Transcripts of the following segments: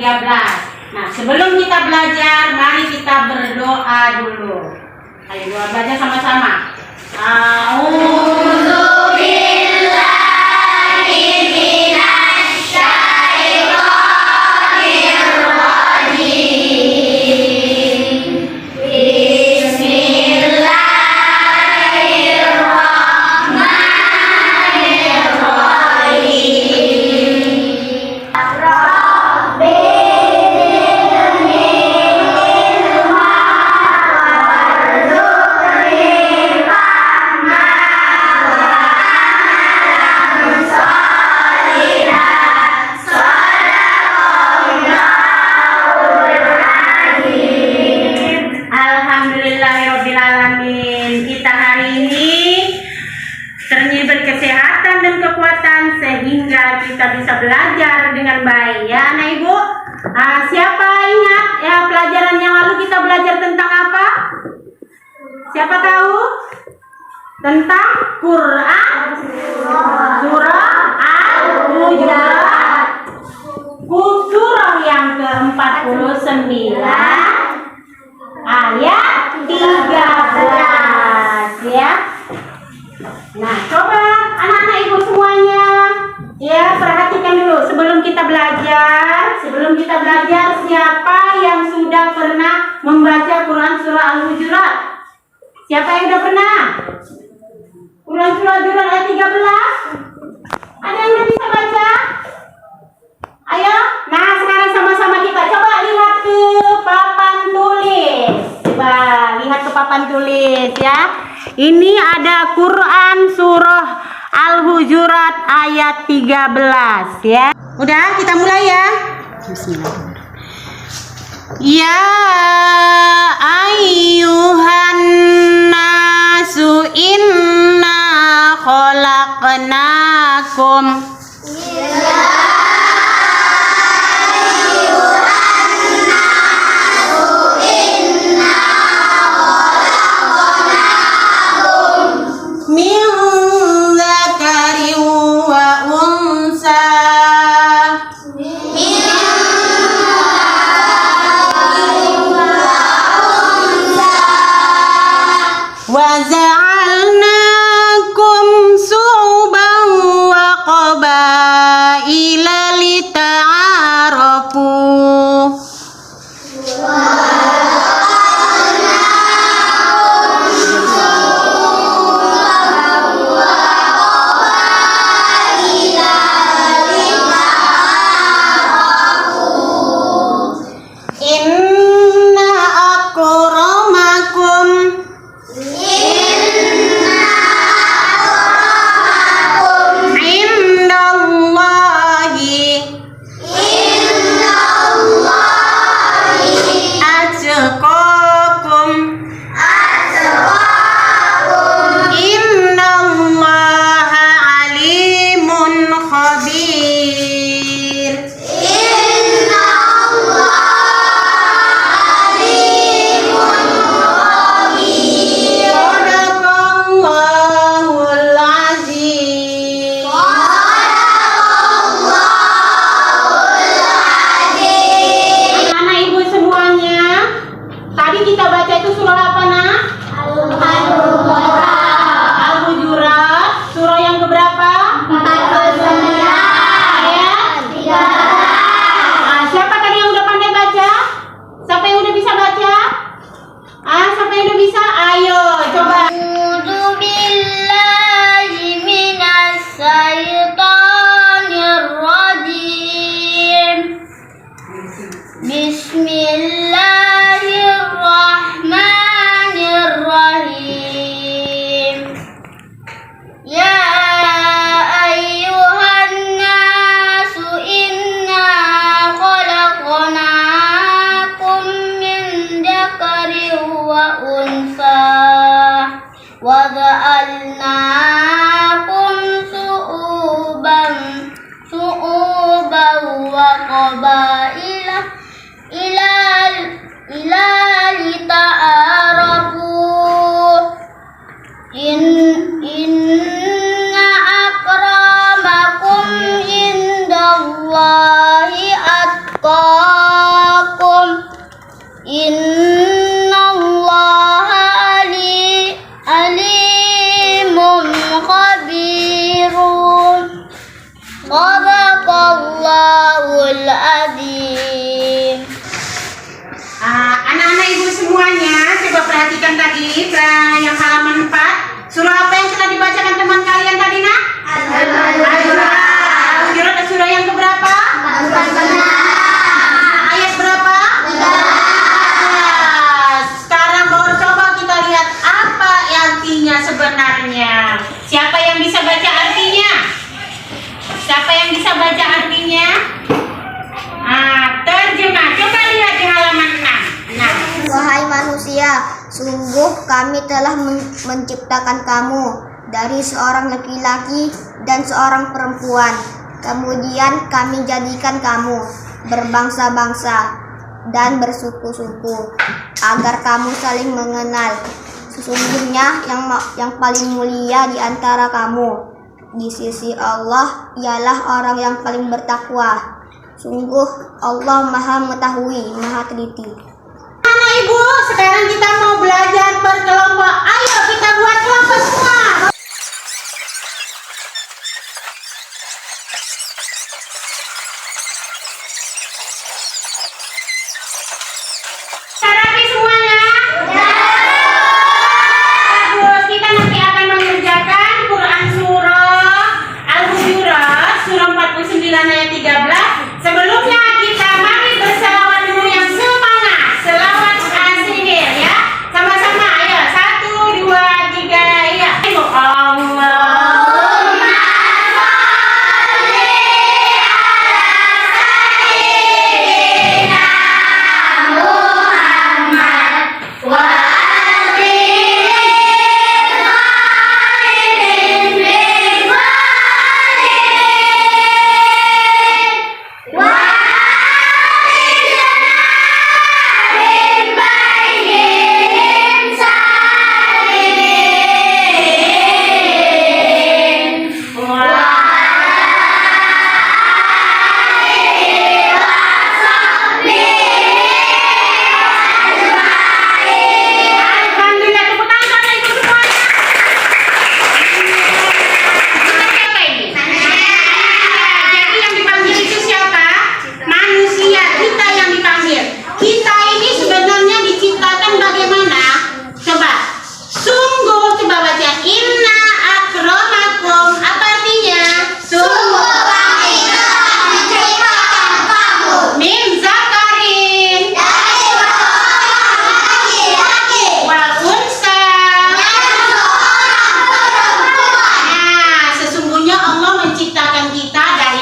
13. Nah, sebelum kita belajar, mari kita berdoa dulu. Ayo doa belajar sama-sama. Alhamdulillahirobbilalamin. Kita hari ini diberi kesehatan dan kekuatan sehingga kita bisa belajar dengan baik ya anak ibu. Siapa ingat ya pelajaran yang lalu kita belajar tentang apa? Siapa tahu? Tentang Quran surah Al-Hujurat, surah yang ke-49 ayat 13 ya. Nah, coba anak-anak ibu semuanya ya perhatikan dulu sebelum kita belajar. Sebelum kita belajar, siapa yang sudah pernah membaca Quran surah Al-Hujurat? Siapa yang sudah pernah? Quran surah Al-Hujurat ayat 13. Ada yang udah bisa baca? Ayo. Nah, sekarang sama-sama kita coba lihat ke papan tulis. Coba lihat ke papan tulis ya. Ini ada Quran surah Al-Hujurat ayat 13 ya. Udah, kita mulai ya. Bismillahirrahmanirrahim. Ya ayyuhan nasu inna khalaqnakum وَجَعَلْنَاكُمْ شُعُوبًا وَقَبَائِلَ لِتَعَارَفُوا Inna akramakum Bismillahirrahmanirrahim. Ya ayyuhan nasu inna khalaqnakum min dzakarin wa unsa wa ja'alnakum syu'uban wa qabaila ila lita'arafu inna akramakum indallahi atqakum Wahai manusia, sungguh kami telah menciptakan kamu dari seorang laki-laki dan seorang perempuan. Kemudian kami jadikan kamu berbangsa-bangsa dan bersuku-suku agar kamu saling mengenal. Sesungguhnya yang paling mulia di antara kamu di sisi Allah ialah orang yang paling bertakwa. Sungguh Allah Maha Mengetahui, Maha Teliti. Anak Ibu, sekarang kita mau belajar berkelompok. Ayo kita buat kelompok semua. Rapi semuanya? Bagus, kita nanti akan mengerjakan Quran surah Al-Hujurat surah 49 ayat 13. Sebelumnya kita mari berselawat dulu yang semangat. Selawat asyir ya. Sama-sama ayo. 1, 2, 3 ya. Allah.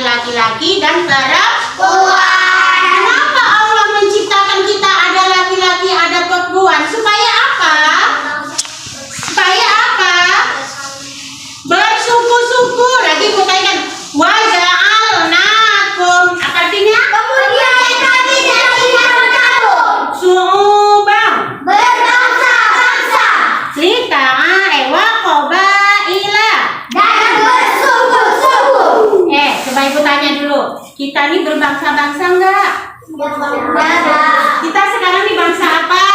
Laki-laki dan perempuan. Kenapa Allah menciptakan kita ada laki-laki, ada perempuan? Supaya apa? Supaya apa? Bersuku-suku. Lagi kutaikan waja'alnakum. Apa artinya? Kemudian kami jadikan kamu su'uban, berbangsa-bangsa, lita'arewa qabaila, dan bersuku-suku. Coba Ibu tanya dulu, kita ini berbangsa-bangsa enggak? Kita sekarang ini bangsa apa?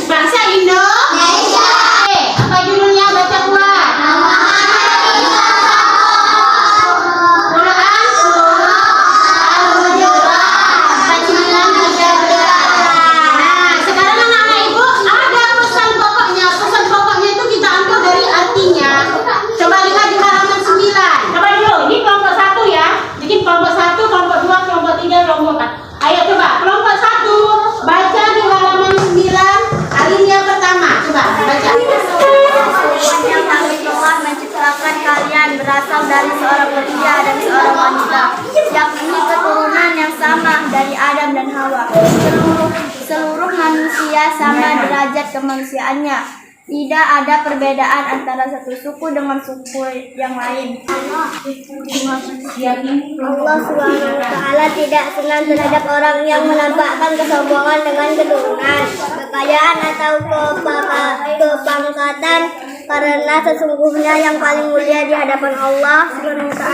Bangsa Indonesia. Apa judulnya? Baca kuat. Quran surah Al-Hujurat 49:13. Nah, sekarang anak-anak Ibu ada pesan pokoknya. Pesan pokoknya itu kita ambil dari artinya. Coba lihat di halaman 9. Coba dulu, ini kelompok 1 ya. Bikin kelompok 1, kelompok 2, kelompok 3, kelompok 4. Ayo coba, kelompok 1 baca di halaman 9 alinea pertama. Coba baca. Yang kami telah menciptakan kalian berasal dari seorang pria dan seorang wanita, yakni keturunan yang sama dari Adam dan Hawa. Seluruh manusia sama derajat kemanusiaannya. Tidak ada perbedaan antara satu suku dengan suku yang lain. Allah SWT tidak senang terhadap orang yang menampakkan kesombongan dengan keturunan, kekayaan atau kepangkatan, karena sesungguhnya yang paling mulia di hadapan Allah SWT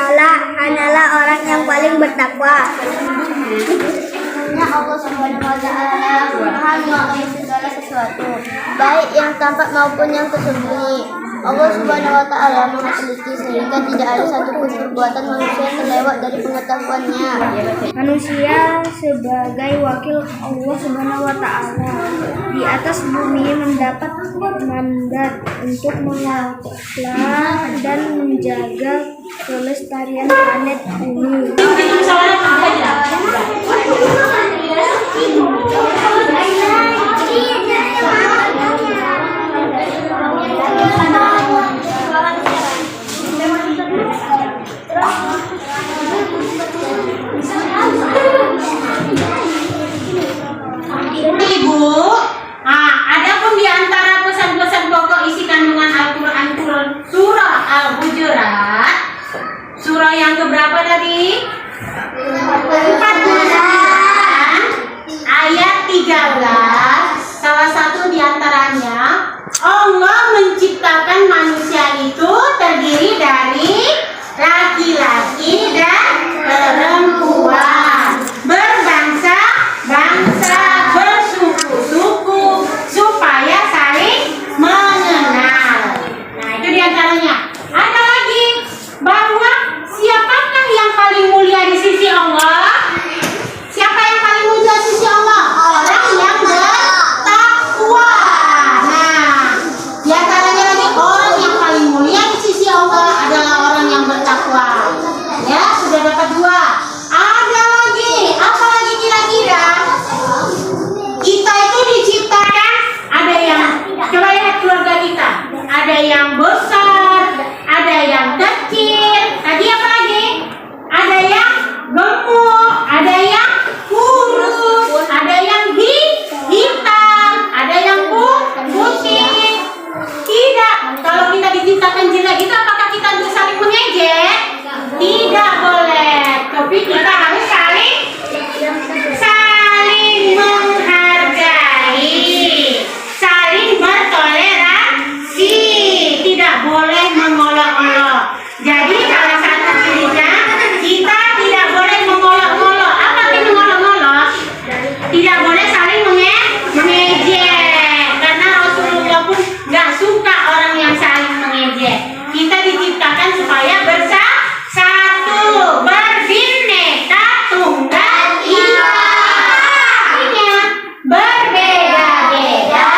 hanyalah orang yang paling bertakwa. Allah Subhanahu wa Ta'ala Maha mengetahui segala sesuatu, baik yang tampak maupun yang tersembunyi. Allah Subhanahu wa Ta'ala Maha teliti sehingga tidak ada satupun perbuatan manusia yang terlewat dari pengetahuannya. Manusia sebagai wakil Allah Subhanahu wa Ta'ala di atas bumi mendapat mandat untuk mengelola dan menjaga kelestarian planet bumi. Ibu, surah yang keberapa tadi? 14 ayat 13. Salah satu diantaranya, Allah menciptakan manusia itu terdiri dari laki-laki dan perempuan, berbangsa-bangsa, bersuku-suku, supaya saling mengenal. Nah, itu diantaranya. Ada lagi, bahwa siapakah yang paling mulia di sisi Allah? Siapa yang paling mulia di sisi Allah? Orang yang bertakwa. Nah, diantaranya lagi, orang yang paling mulia di sisi Allah adalah orang yang bertakwa. Ya, sudah dapat 2. Ada lagi, apa lagi kira-kira? Kita itu diciptakan, ada yang, coba lihat keluarga kita, ada yang besar, ada yang kecil, tadi apa lagi? Ada yang gemuk, ada yang kurus, ada yang hitam, ada yang putih. Tidak, kalau kita diciptakan jelek itu apakah kita harus saling mengejek? Tidak boleh, tapi kita harus saling menghargai, saling bertoleransi, tidak boleh mengolok-olok. Jadi salah satu cirinya kita tidak boleh mengolok-olok. Apa itu mengolok-olok? Tidak boleh saling mengejek, karena Rasulullah pun nggak suka orang yang saling mengejek. Kita diciptakan supaya bersatu, berbineka tunggal ika. Artinya berbeda-beda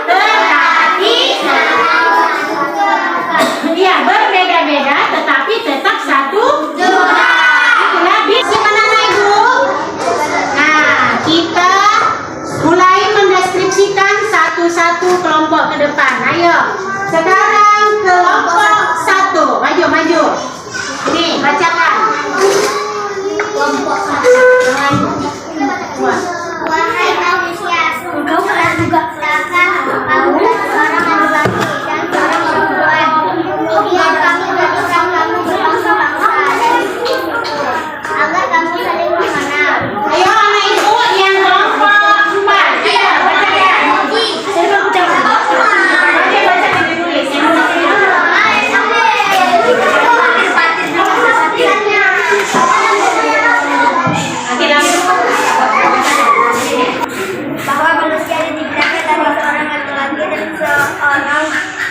tetapi berbeda-beda tetapi tetap satu. Itulah bagaimana Ibu? Nah, kita mulai mendeskripsikan satu-satu kelompok ke depan. Ayo, sekarang kelompok 1. Maju. Ini, bacakan. Kelompok 1. Wahai manusia, engkau telah juga silakan kamu seorang laki-laki dan seorang perempuan. Kemudian kami jadikan kamu berbangsa-bangsa dan suku-suku, agar kamu saling mengenal. Ayo anak ibu yang kelompok 4. Ayo, bacakan. Baca ditulis. Bahwa manusia diciptakan dari seorang laki-laki dan seorang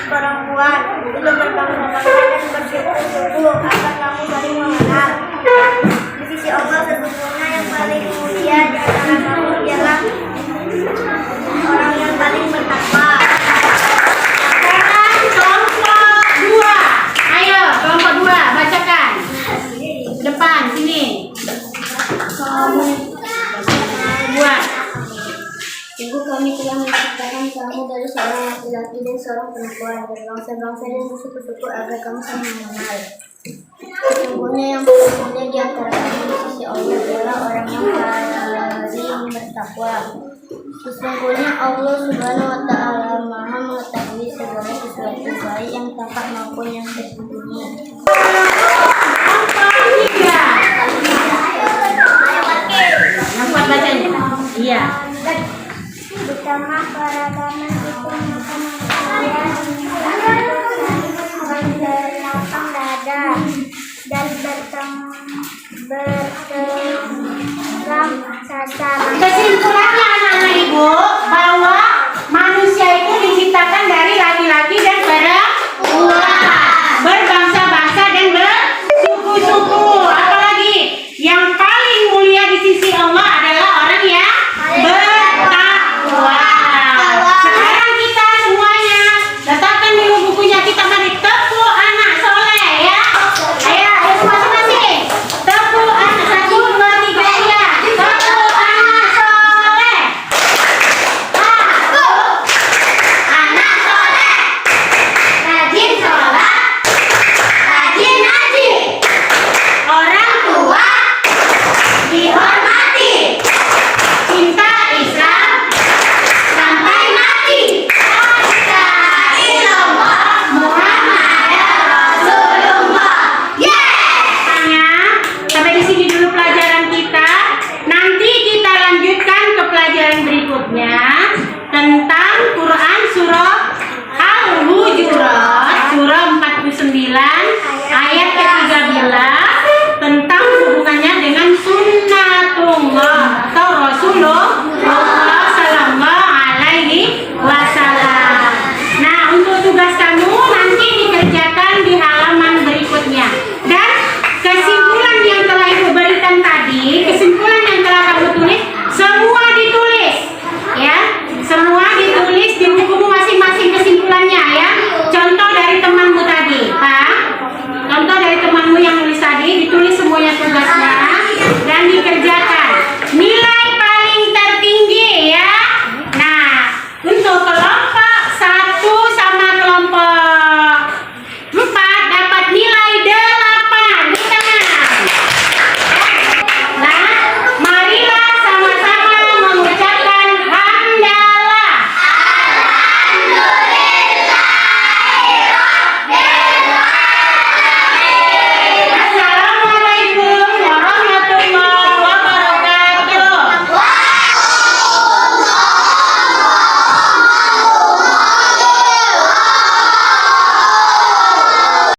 perempuan untuk berbangsa-bangsa dan bersuku-suku, agar kamu saling mengenal. Di sisi Allah sesungguhnya yang paling mulia di antara kamu ialah orang yang paling bertakwa. Sekarang kelompok 2. Ayo, kelompok 2, bacakan. Depan, sini. Buat. Sungguh kami telah menciptakan kamu dari seorang laki-laki dan seorang perempuan, berbangsa-bangsa dan bersuku-suku, agar kamu saling mengenal. Sesungguhnya yang paling mulia di antara kamu di sisi Allah adalah orang yang paling bertakwa. Sesungguhnya Allah Subhanahu wa Ta'ala Maha mengetahui segala sesuatu, baik yang tampak maupun yang tersembunyi. Kelompok 3. Yang kuat bacanya. Iya. Betama keragaman itu berlapang dada dan bertegang sasar. Kesimpulannya anak-anak ibu, bahwa manusia itu diciptakan dari laki-laki dan perempuan, berbangsa-bangsa dan bersuku-suku. Apalagi yang paling mulia di sisi Allah adalah orang yang bertakwa. Sekarang kita semuanya letakkan dulu bukunya, kita mari tepuk anak soleh ya. Ayo masing-masing tepuk anak 1, 2, 3 ya. Tepuk anak soleh. tentang Quran surah